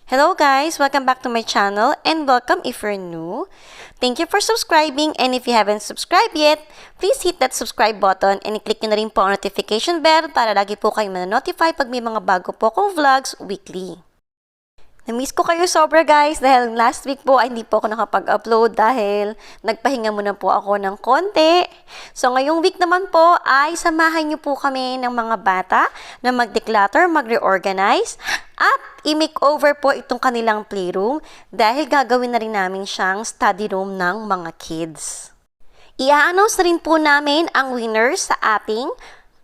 Hello guys! Welcome back to my channel and welcome if you're new. Thank you for subscribing, and if you haven't subscribed yet, please hit that subscribe button and i-click nyo na rin po ang notification bell para lagi po kayo ma-notify pag may mga bago po akong vlogs weekly. Na-miss ko kayo sobra guys dahil last week po ay hindi po ako nakapag-upload dahil nagpahinga muna po ako ng konti. So ngayong week naman po ay samahan niyo po kami ng mga bata na mag-declutter, mag-reorganize at i-makeover po itong kanilang playroom dahil gagawin na rin namin siyang study room ng mga kids. I-announce na rin po namin ang winners sa ating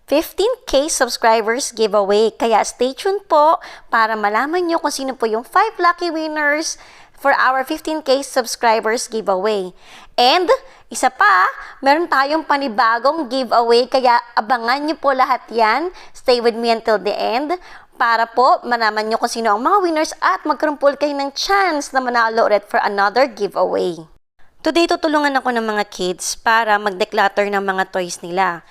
15K subscribers giveaway. Kaya stay tuned po para malaman nyo kung sino po yung 5 lucky winners for our 15K subscribers giveaway. And isa pa, meron tayong panibagong giveaway kaya abangan nyo po lahat yan. Stay with me until the end para po malaman nyo kung sino ang mga winners at magkaroon po kayo ng chance na manalo ulit for another giveaway. Today, tutulungan ako ng mga kids para mag-declutter ng mga toys nila.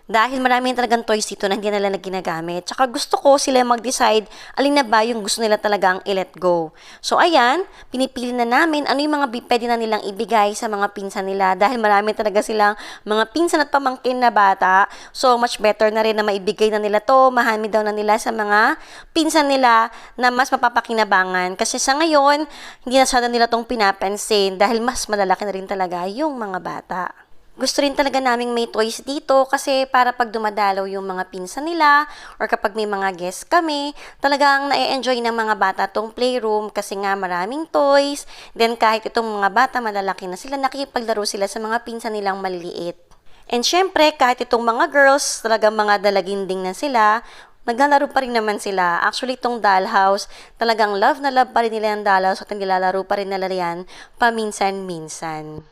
Dahil marami talagang toys dito na hindi nila ginagamit. Tsaka gusto ko sila mag-decide alin na ba yung gusto nila talagang i-let go. So ayan, pinipili na namin ano yung mga pwede na nilang ibigay sa mga pinsan nila. Dahil marami talaga silang mga pinsan at pamangkin na bata. So much better na rin na maibigay na nila to. Mahami daw na nila sa mga pinsan nila na mas mapapakinabangan. Kasi sa ngayon, hindi na sana nila tong pinapansin dahil mas malalaki na rin talaga yung mga bata. Gusto rin talaga naming may toys dito kasi para pag dumadalaw yung mga pinsan nila or kapag may mga guests kami, talagang na-enjoy ng mga bata tong playroom kasi nga maraming toys. Then kahit itong mga bata malalaki na sila, nakikipaglaro sila sa mga pinsan nilang maliliit. And syempre, kahit itong mga girls, talagang mga dalaginding na sila, naglalaro pa rin naman sila. Actually, itong dollhouse, talagang love na love pa rin nila yung dollhouse at nilalaro pa rin nila yan paminsan-minsan.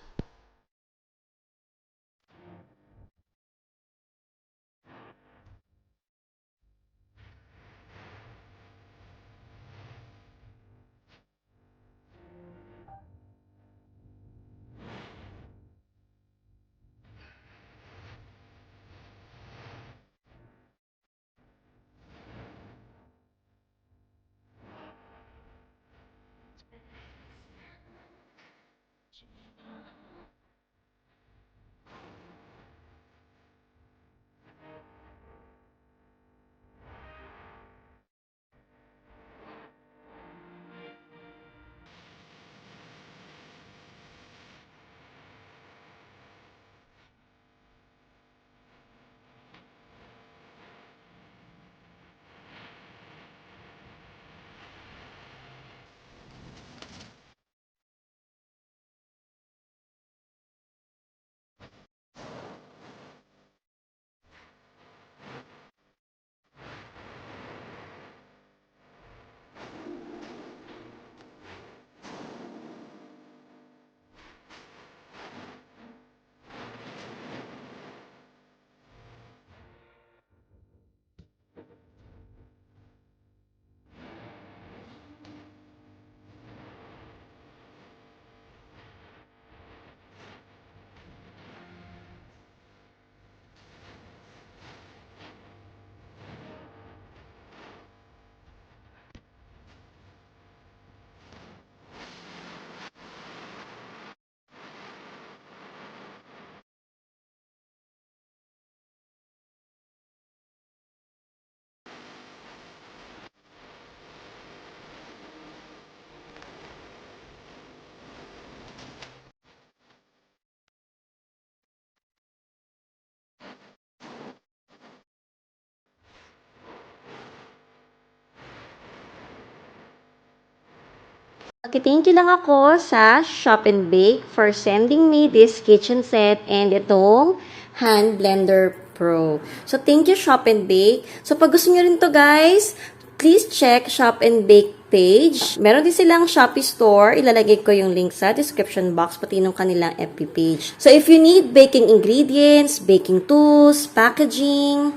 Okay, thank you lang ako sa Shop and Bake for sending me this kitchen set and itong hand blender pro. So, thank you Shop and Bake. So, pag gusto nyo rin to guys, please check Shop and Bake page. Meron din silang Shopee store. Ilalagay ko yung link sa description box pati nung kanilang FB page. So, if you need baking ingredients, baking tools, packaging,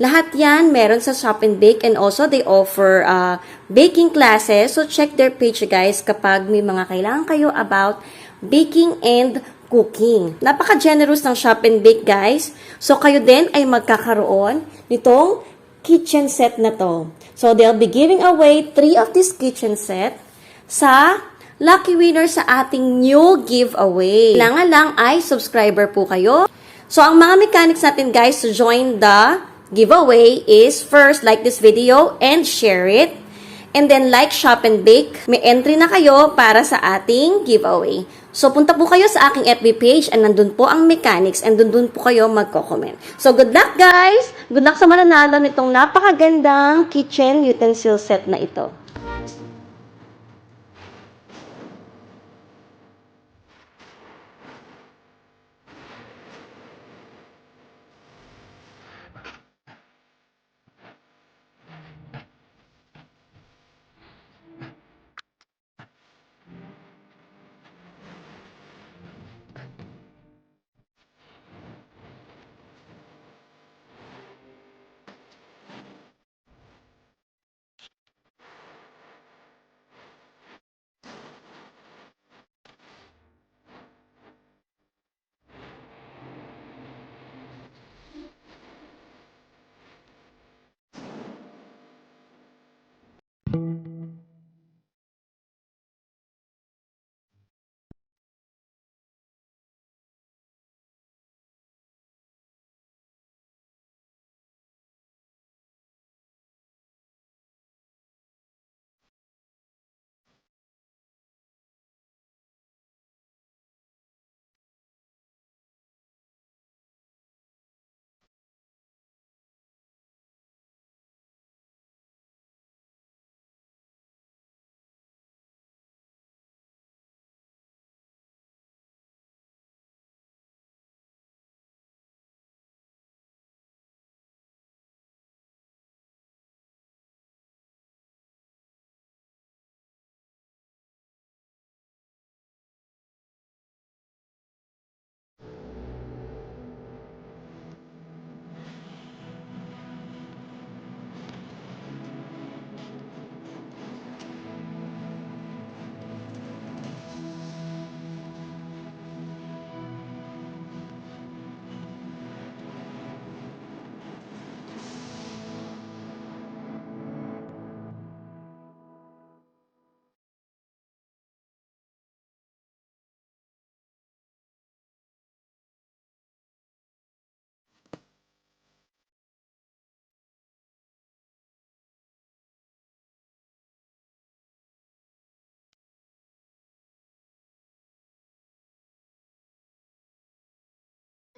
lahat yan meron sa Shop and Bake, and also they offer baking classes. So check their page guys kapag may mga kailangan kayo about baking and cooking. Napaka-generous ng Shop and Bake guys. So kayo din ay magkakaroon nitong kitchen set na to. So, they'll be giving away 3 of this kitchen set sa lucky winner sa ating new giveaway. Kailangan lang ay subscriber po kayo. So, ang mga mechanics natin guys to join the giveaway is first, like this video and share it. And then, like, shop, and bake. May entry na kayo para sa ating giveaway. So, punta po kayo sa aking FB page and nandun po ang mechanics and dun po kayo magko-comment. So, good luck guys! Good luck sa mananalo nitong napakagandang kitchen utensil set na ito.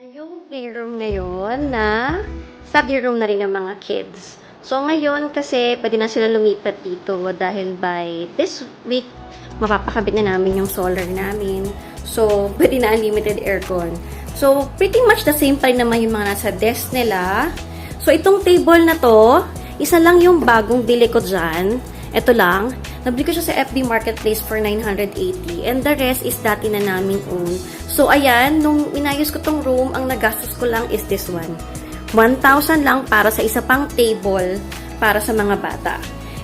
Yung playroom ngayon na study room na rin ng mga kids. So, ngayon kasi pwede na sila lumipat dito dahil by this week, mapapakabit na namin yung solar namin. So, pwede na unlimited aircon. So, pretty much the same pa rin naman yung mga nasa desk nila. So, itong table na to, isa lang yung bagong bili ko dyan. Ito lang. Nabili ko siya sa FB Marketplace for 980. And the rest is dati na namin own. So, ayan, nung inayos ko tong room, ang nagastos ko lang is this one. 1,000 lang para sa isa pang table para sa mga bata.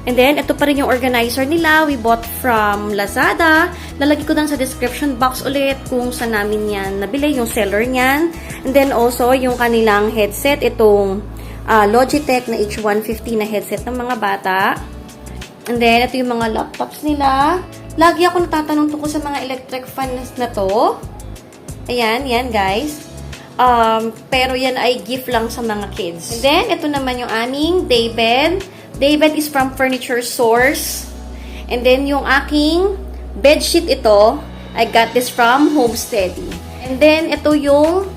And then, ito pa rin yung organizer nila. We bought from Lazada. Lalagay ko lang sa description box ulit kung saan namin yan nabili, yung seller niyan. And then also, yung kanilang headset, itong Logitech na H150 na headset ng mga bata. And then, ito yung mga laptops nila. Lagi ako natatanong tungkol sa mga electric fans na to. Ayan, yan guys. Pero yan ay gift lang sa mga kids. And then, ito naman yung aming daybed. Daybed is from Furniture Source. And then, yung aking bedsheet ito, I got this from Homesteady. And then, ito yung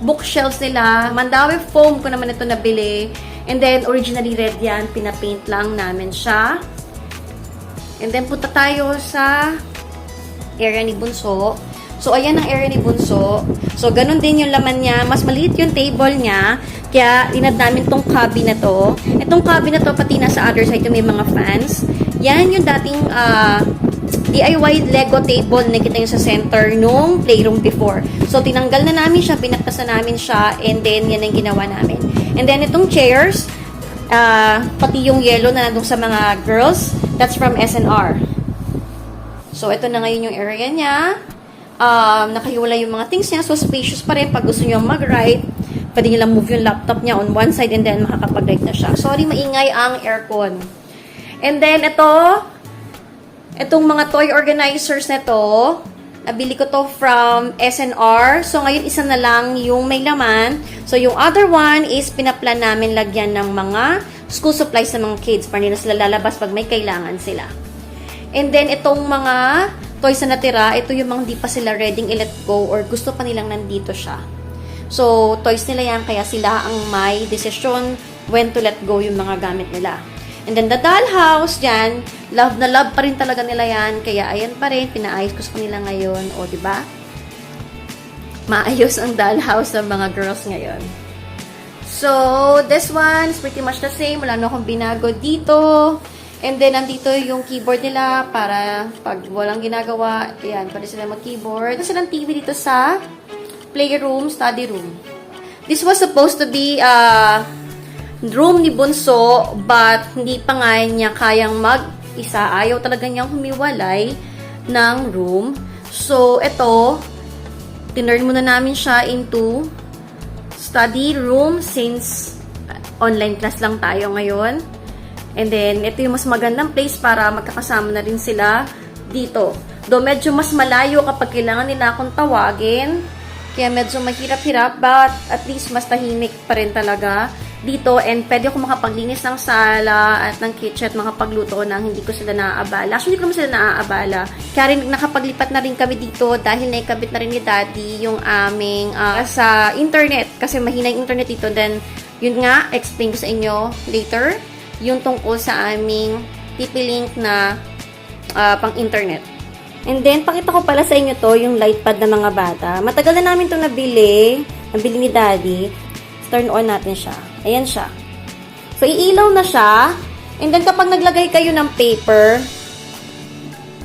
bookshelves nila. Mandawi foam ko naman ito nabili. And then, originally red yan. Pinapaint lang namin siya. And then, punta tayo sa area ni Bunso. So, ayan ang area ni Bunso. So, ganun din yung laman niya. Mas maliit yung table niya. Kaya, inad namin tong cubby na to. Itong cubby na to, pati na sa other side yung may mga fans. Yan yung dating DIY Lego table na kita yung sa center nung playroom before. So, tinanggal na namin siya, pinagtasan namin siya, and then, yan ang ginawa namin. And then, itong chairs, pati yung yellow na nandun sa mga girls, that's from SNR. So, ito na ngayon yung area niya. Nakahiwalay yung mga things niya. So, spacious pa rin pag gusto nyo mag-ride. pwede nilang move yung laptop niya on one side and then makakapag-light na siya. Sorry, maingay ang aircon. And then, itong mga toy organizers na to, nabili ko to from SNR. So, ngayon, isa na lang yung may laman. So, yung other one is pinaplan namin lagyan ng mga school supplies sa mga kids para nila sila lalabas pag may kailangan sila. And then, itong mga toys na natira, ito yung mga di pa sila ready i-let go or gusto pa nilang nandito siya. So, toys nila yan, kaya sila ang may desisyon when to let go yung mga gamit nila. And then, the dollhouse, yan, love na love pa rin talaga nila yan. Kaya, ayan pa rin, pinaayos ko sa kanila ngayon. O, diba? Maayos ang dollhouse ng mga girls ngayon. So, this one is pretty much the same. Wala na akong binago dito. And then, nandito yung keyboard nila para pag walang ginagawa, ayan, pwede sila mag-keyboard. Ito silang TV dito sa playroom, study room. This was supposed to be room ni Bunso, but hindi pa nga niya kayang mag-isa. Ayaw talaga niyang humiwalay ng room. So, ito, tinurn muna namin siya into study room since online class lang tayo ngayon. And then, ito yung mas magandang place para magkakasama na rin sila dito. Though medyo mas malayo kapag kailangan nila akong tawagin. Kaya medyo mahirap-hirap, but at least mas tahimik pa rin talaga dito. And pwede ako makapaglinis ng sala at ng kitchen at makapagluto nang hindi ko sila naaabala. Actually, hindi ko naman sila naaabala. Kaya rin nakapaglipat na rin kami dito dahil naikabit na rin ni Daddy yung aming sa internet. Kasi mahina yung internet dito. Then, yun nga, explain ko sa inyo later. Yung tungkol sa aming TP-Link na pang-internet. And then, pakita ko pala sa inyo to, yung light pad ng mga bata. Matagal na namin itong nabili. Nabili ni Daddy. Turn on natin siya. Ayan siya. So, iilaw na siya. And then, kapag naglagay kayo ng paper,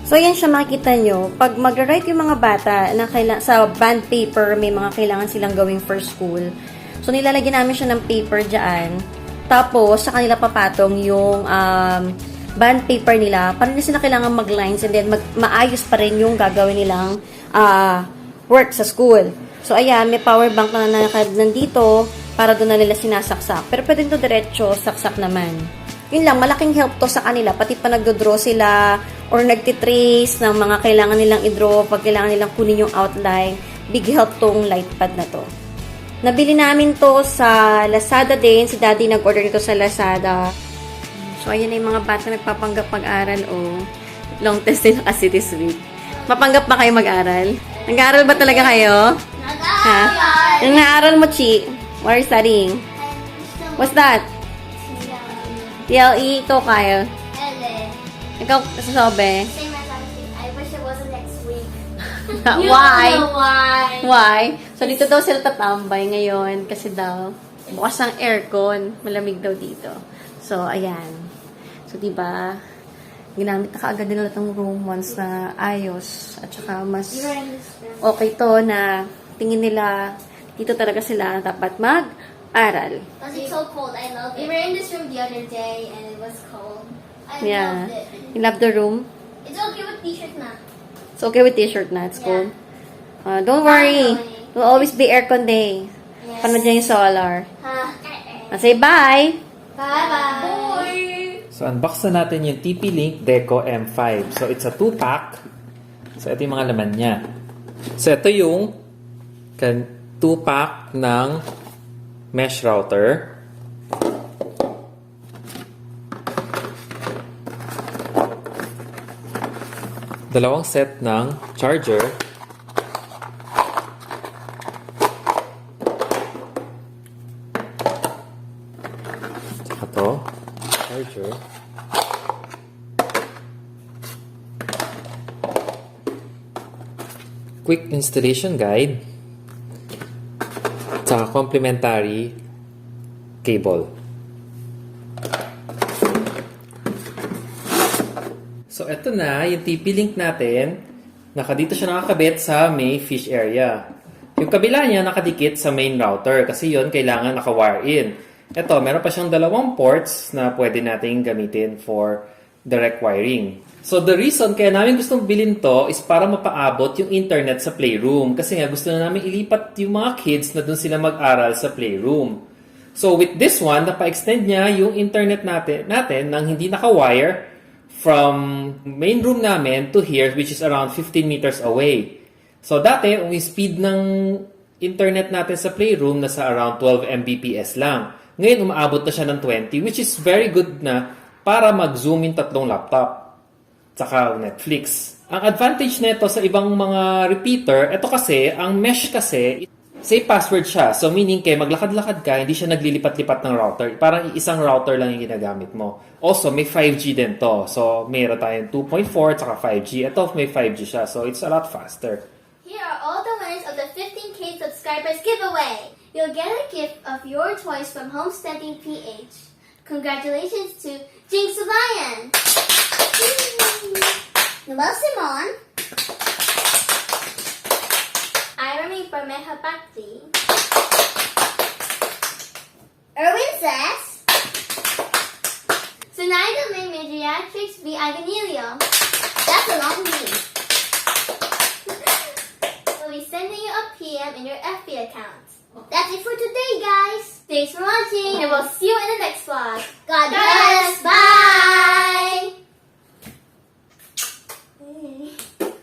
so, ayan siya makikita nyo. Pag mag-write yung mga bata na sa band paper, may mga kailangan silang gawing for school. So, nilalagyan namin siya ng paper dyan. Tapos, sa kanila papatong yung band paper nila para hindi sila kailangan mag-lines and then maayos pa rin yung gagawin nilang work sa school. So, ayan, may power bank na nandito para doon na nila sinasaksak. Pero pwede ito diretso, saksak naman. Yun lang, malaking help to sa kanila. Pati pa nagdodraw sila or nagtitrace ng mga kailangan nilang i-draw pag kailangan nilang kunin yung outline. Big help tong light pad na to. Nabili namin to sa Lazada din. Si Daddy nag-order nito sa Lazada. So, ayan na yung mga bata nagpapanggap mag-aral. Oh, long test din kasi this week. Mapanggap ba kayo mag-aral? Nag-aaral ba talaga kayo? Nag-aaral! Ha? Nag-aaral mo, Chi? What are you studying? What's that? TLE? Ikaw, Kyle? LA. Ikaw, sasabi? Same as last week. I wish it wasn't next week. Why? You know why? Why? So, dito daw sila tatambay ngayon kasi daw, bukas ang aircon. Malamig daw dito. So, ayan. So, diba, ginamit na kaagad nila itong room once na ayos. At saka, mas You were in this room. okay to na tingin nila dito talaga sila dapat mag-aral. Because it's so cold. I love it. We were in this room the other day and it was cold. I Yeah. loved it. You love the room? It's okay with t-shirt na. It's okay with t-shirt na. It's Yeah. cold. Don't worry. Finally. It will always be aircon day. Yes. Panood dyan yung solar. Say bye! Bye-bye. So, unbox na natin yung TP-Link Deco M5. So, it's a 2-pack. So, ito yung mga laman niya. So, ito yung 2-pack ng mesh router. Dalawang set ng charger. Tsaka to, charger. Quick installation guide. Tsaka complementary cable. So, eto na, yung TP-Link natin. Dito siya nakakabit sa may fish area. Yung kabila niya nakadikit sa main router kasi yon kailangan naka-wire in. Ito, meron pa siyang dalawang ports na pwede nating gamitin for direct wiring. So the reason kaya namin gustong bilhin to is para mapaabot yung internet sa playroom. Kasi nga gusto na namin ilipat yung mga kids na dun sila mag-aral sa playroom. So with this one, napa-extend niya yung internet natin nang hindi naka-wire from main room namin to here, which is around 15 meters away. So dati, yung speed ng internet natin sa playroom nasa around 12 Mbps lang. Ngayon, umaabot na siya ng 20, which is very good na para mag-zoom in 3 laptop. Tsaka Netflix. Ang advantage nito sa ibang mga repeater, ito kasi, ang mesh kasi, safe password siya. So meaning kay maglakad-lakad ka, hindi siya naglilipat-lipat ng router. Parang isang router lang yung ginagamit mo. Also, may 5G din to. So mayroon tayong 2.4 tsaka 5G. Ito may 5G siya. So it's a lot faster. Here are all the winners of the 15K subscribers giveaway. You'll get a gift of your choice from Homesteading PH. Congratulations to Jinx Lion, Noel Simon, Irami Parmeja Bakti, Erwin Zess, Zenaida May Mediatrix V. Aganilio. That's a long name. We'll be sending you a PM in your FB account. That's it for today, guys. Thanks for watching, and we'll see you in the next vlog. God bless. Bye.